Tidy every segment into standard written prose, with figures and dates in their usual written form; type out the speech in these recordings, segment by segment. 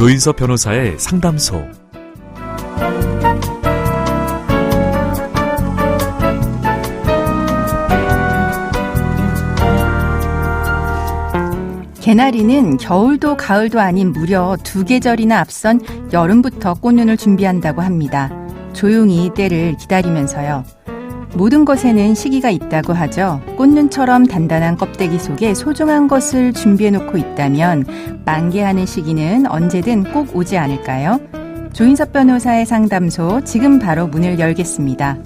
조인섭 변호사의 상담소. 개나리는 겨울도 가을도 아닌 무려 2계절이나 앞선 여름부터 꽃눈을 준비한다고 합니다. 조용히 때를 기다리면서요. 모든 것에는 시기가 있다고 하죠. 꽃눈처럼 단단한 껍데기 속에 소중한 것을 준비해놓고 있다면 만개하는 시기는 언제든 꼭 오지 않을까요? 조인섭 변호사의 상담소, 지금 바로 문을 열겠습니다.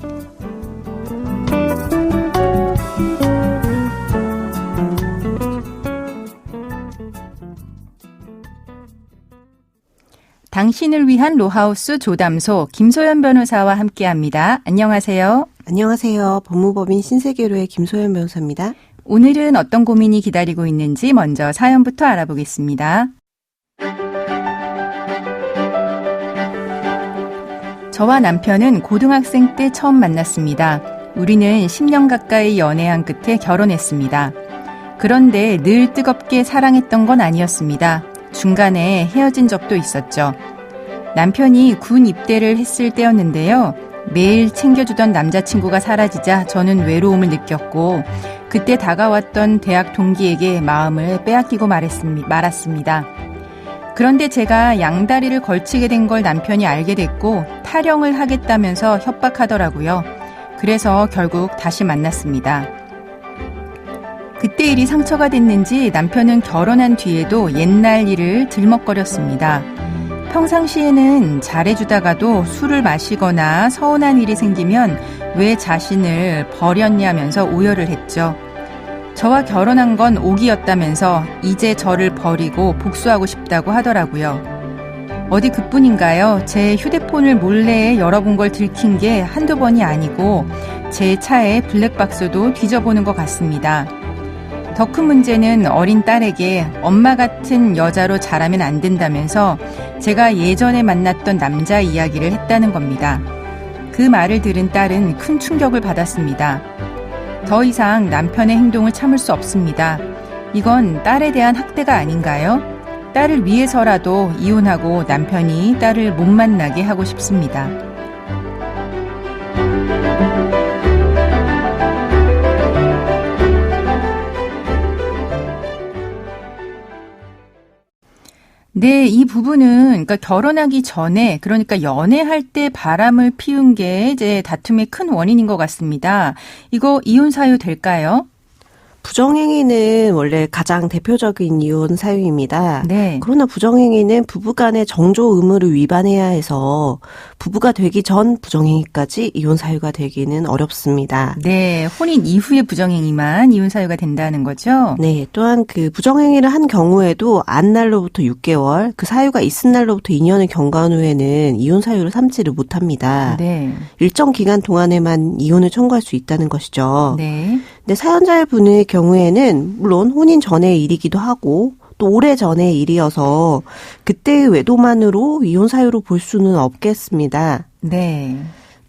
당신을 위한 로하우스 조담소, 김소연 변호사와 함께합니다. 안녕하세요. 안녕하세요. 법무법인 신세계로의 김소연 변호사입니다. 오늘은 어떤 고민이 기다리고 있는지 먼저 사연부터 알아보겠습니다. 저와 남편은 고등학생 때 처음 만났습니다. 우리는 10년 가까이 연애한 끝에 결혼했습니다. 그런데 늘 뜨겁게 사랑했던 건 아니었습니다. 중간에 헤어진 적도 있었죠. 남편이 군 입대를 했을 때였는데요. 매일 챙겨주던 남자친구가 사라지자 저는 외로움을 느꼈고 그때 다가왔던 대학 동기에게 마음을 빼앗기고 말았습니다. 그런데 제가 양다리를 걸치게 된 걸 남편이 알게 됐고 탈영을 하겠다면서 협박하더라고요. 그래서 결국 다시 만났습니다. 그때 일이 상처가 됐는지 남편은 결혼한 뒤에도 옛날 일을 들먹거렸습니다. 평상시에는 잘해주다가도 술을 마시거나 서운한 일이 생기면 왜 자신을 버렸냐면서 오열을 했죠. 저와 결혼한 건 오기였다면서 이제 저를 버리고 복수하고 싶다고 하더라고요. 어디 그뿐인가요? 제 휴대폰을 몰래 열어본 걸 들킨 게 한두 번이 아니고 제 차에 블랙박스도 뒤져보는 것 같습니다. 더 큰 문제는 어린 딸에게 엄마 같은 여자로 자라면 안 된다면서 제가 예전에 만났던 남자 이야기를 했다는 겁니다. 그 말을 들은 딸은 큰 충격을 받았습니다. 더 이상 남편의 행동을 참을 수 없습니다. 이건 딸에 대한 학대가 아닌가요? 딸을 위해서라도 이혼하고 남편이 딸을 못 만나게 하고 싶습니다. 네, 이 부분은 그러니까 결혼하기 전에, 그러니까 연애할 때 바람을 피운 게 이제 다툼의 큰 원인인 것 같습니다. 이거 이혼 사유 될까요? 부정행위는 원래 가장 대표적인 이혼 사유입니다. 네. 그러나 부정행위는 부부간의 정조 의무를 위반해야 해서 부부가 되기 전 부정행위까지 이혼 사유가 되기는 어렵습니다. 네, 혼인 이후의 부정행위만 이혼 사유가 된다는 거죠? 네, 또한 그 부정행위를 한 경우에도 안 날로부터 6개월, 그 사유가 있은 날로부터 2년을 경과한 후에는 이혼 사유를 삼지를 못합니다. 네. 일정 기간 동안에만 이혼을 청구할 수 있다는 것이죠. 네. 근데 사연자분의 경우에는 물론 혼인 전의 일이기도 하고 또 오래 전의 일이어서 그때의 외도만으로 이혼 사유로 볼 수는 없겠습니다. 네.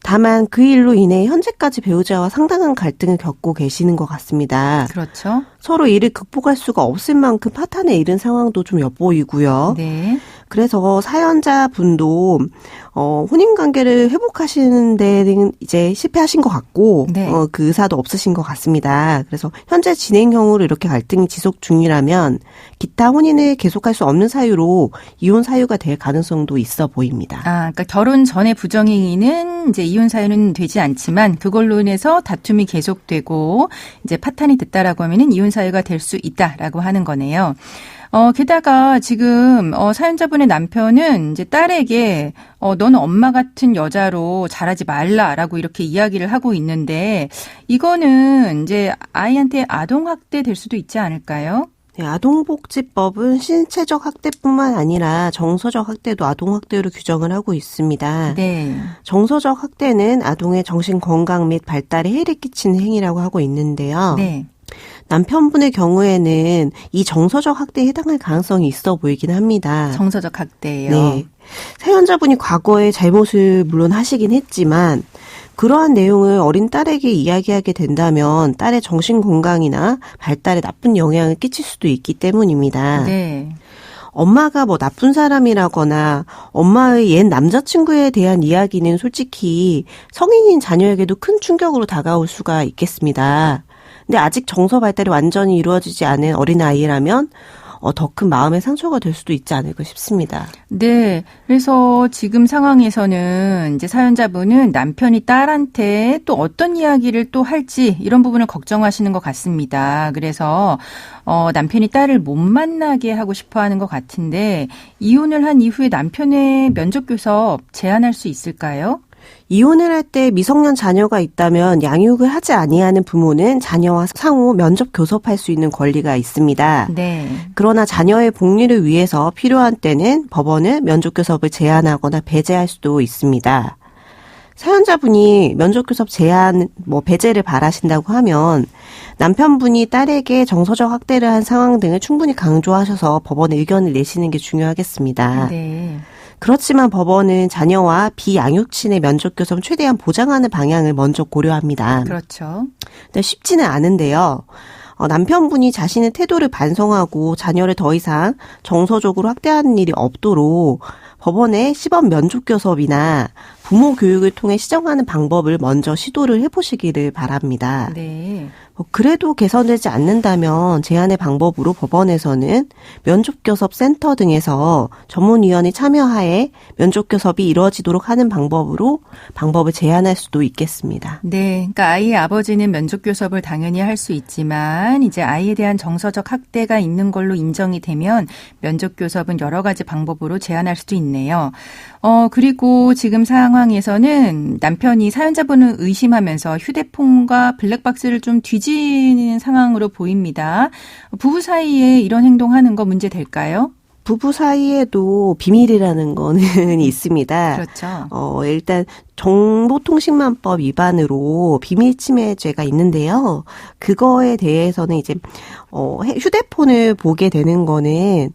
다만 그 일로 인해 현재까지 배우자와 상당한 갈등을 겪고 계시는 것 같습니다. 그렇죠. 서로 이를 극복할 수가 없을 만큼 파탄에 이른 상황도 좀 엿보이고요. 네. 그래서 사연자분도 혼인관계를 회복하시는 데는 이제 실패하신 것 같고 네. 그 의사도 없으신 것 같습니다. 그래서 현재 진행형으로 이렇게 갈등이 지속 중이라면 기타 혼인을 계속할 수 없는 사유로 이혼 사유가 될 가능성도 있어 보입니다. 아, 그러니까 결혼 전에 부정행위는 이제 이혼 사유는 되지 않지만 그걸로 인해서 다툼이 계속되고 이제 파탄이 됐다라고 하면은 이혼 사유가 될 수 있다라고 하는 거네요. 게다가 지금 사연자분의 남편은 이제 딸에게 너는 엄마 같은 여자로 자라지 말라라고 이렇게 이야기를 하고 있는데 이거는 이제 아이한테 아동학대 될 수도 있지 않을까요? 네, 아동복지법은 신체적 학대뿐만 아니라 정서적 학대도 아동학대로 규정을 하고 있습니다. 네. 정서적 학대는 아동의 정신 건강 및 발달에 해를 끼치는 행위라고 하고 있는데요. 네. 남편분의 경우에는 이 정서적 학대에 해당할 가능성이 있어 보이긴 합니다. 정서적 학대예요. 네. 사연자분이 과거에 잘못을 물론 하시긴 했지만 그러한 내용을 어린 딸에게 이야기하게 된다면 딸의 정신 건강이나 발달에 나쁜 영향을 끼칠 수도 있기 때문입니다. 네. 엄마가 뭐 나쁜 사람이라거나 엄마의 옛 남자친구에 대한 이야기는 솔직히 성인인 자녀에게도 큰 충격으로 다가올 수가 있겠습니다. 근데 아직 정서 발달이 완전히 이루어지지 않은 어린아이라면 더 큰 마음의 상처가 될 수도 있지 않을까 싶습니다. 네. 그래서 지금 상황에서는 이제 사연자분은 남편이 딸한테 또 어떤 이야기를 또 할지 이런 부분을 걱정하시는 것 같습니다. 그래서 남편이 딸을 못 만나게 하고 싶어 하는 것 같은데 이혼을 한 이후에 남편의 면접교섭 제안할 수 있을까요? 이혼을 할 때 미성년 자녀가 있다면 양육을 하지 아니하는 부모는 자녀와 상호 면접 교섭할 수 있는 권리가 있습니다. 네. 그러나 자녀의 복리를 위해서 필요한 때는 법원은 면접 교섭을 제한하거나 배제할 수도 있습니다. 사연자분이 면접 교섭 제한, 배제를 바라신다고 하면 남편분이 딸에게 정서적 학대를 한 상황 등을 충분히 강조하셔서 법원에 의견을 내시는 게 중요하겠습니다. 네. 그렇지만 법원은 자녀와 비양육친의 면접교섭을 최대한 보장하는 방향을 먼저 고려합니다. 그렇죠. 근데 쉽지는 않은데요. 남편분이 자신의 태도를 반성하고 자녀를 더 이상 정서적으로 학대하는 일이 없도록 법원에 시범 면접교섭이나 부모 교육을 통해 시정하는 방법을 먼저 시도를 해보시기를 바랍니다. 네. 그래도 개선되지 않는다면 제안의 방법으로 법원에서는 면접교섭 센터 등에서 전문위원회 참여하에 면접교섭이 이루어지도록 하는 방법을 제안할 수도 있겠습니다. 네. 그러니까 아이의 아버지는 면접교섭을 당연히 할 수 있지만 이제 아이에 대한 정서적 학대가 있는 걸로 인정이 되면 면접교섭은 여러 가지 방법으로 제안할 수도 있네요. 그리고 지금 상황에서는 남편이 사연자분을 의심하면서 휴대폰과 블랙박스를 좀 뒤지는 상황으로 보입니다. 부부 사이에 이런 행동하는 거 문제 될까요? 부부 사이에도 비밀이라는 거는 있습니다. 그렇죠. 일단 정보통신망법 위반으로 비밀침해죄가 있는데요. 그거에 대해서는 이제 휴대폰을 보게 되는 거는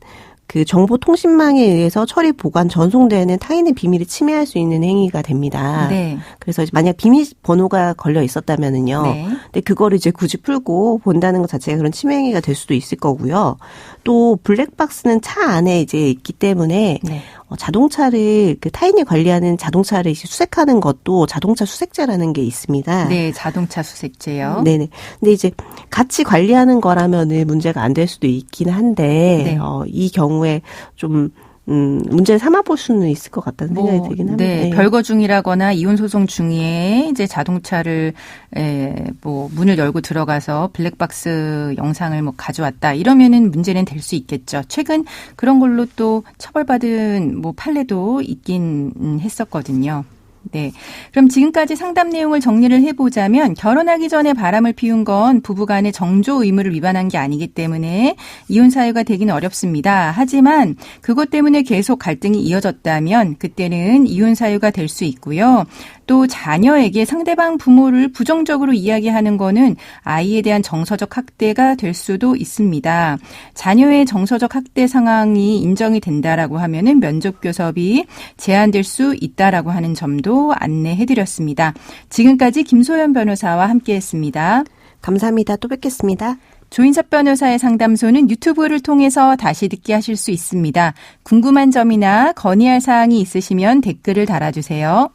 그 정보통신망에 의해서 처리, 보관, 전송되는 타인의 비밀을 침해할 수 있는 행위가 됩니다. 네. 그래서 만약 비밀번호가 걸려 있었다면은요. 네. 근데 그거를 이제 굳이 풀고 본다는 것 자체가 그런 침해 행위가 될 수도 있을 거고요. 또 블랙박스는 차 안에 이제 있기 때문에 네. 자동차를 그 타인이 관리하는 자동차를 이제 수색하는 것도 자동차 수색죄라는 게 있습니다. 네, 자동차 수색죄요. 네네. 근데 이제 같이 관리하는 거라면은 문제가 안 될 수도 있긴 한데 네. 이 경우에 좀 문제를 삼아볼 수는 있을 것 같다는 생각이 들긴 합니다. 네, 별거 중이라거나 이혼 소송 중에 이제 자동차를 문을 열고 들어가서 블랙박스 영상을 가져왔다 이러면은 문제는 될 수 있겠죠. 최근 그런 걸로 또 처벌받은 판례도 있긴 했었거든요. 네. 그럼 지금까지 상담 내용을 정리를 해보자면 결혼하기 전에 바람을 피운 건 부부간의 정조 의무를 위반한 게 아니기 때문에 이혼 사유가 되기는 어렵습니다. 하지만 그것 때문에 계속 갈등이 이어졌다면 그때는 이혼 사유가 될 수 있고요. 또 자녀에게 상대방 부모를 부정적으로 이야기하는 거는 아이에 대한 정서적 학대가 될 수도 있습니다. 자녀의 정서적 학대 상황이 인정이 된다라고 하면은 면접교섭이 제한될 수 있다라고 하는 점도 안내해드렸습니다. 지금까지 김소연 변호사와 함께했습니다. 감사합니다. 또 뵙겠습니다. 조인섭 변호사의 상담소는 유튜브를 통해서 다시 듣기 하실 수 있습니다. 궁금한 점이나 건의할 사항이 있으시면 댓글을 달아주세요.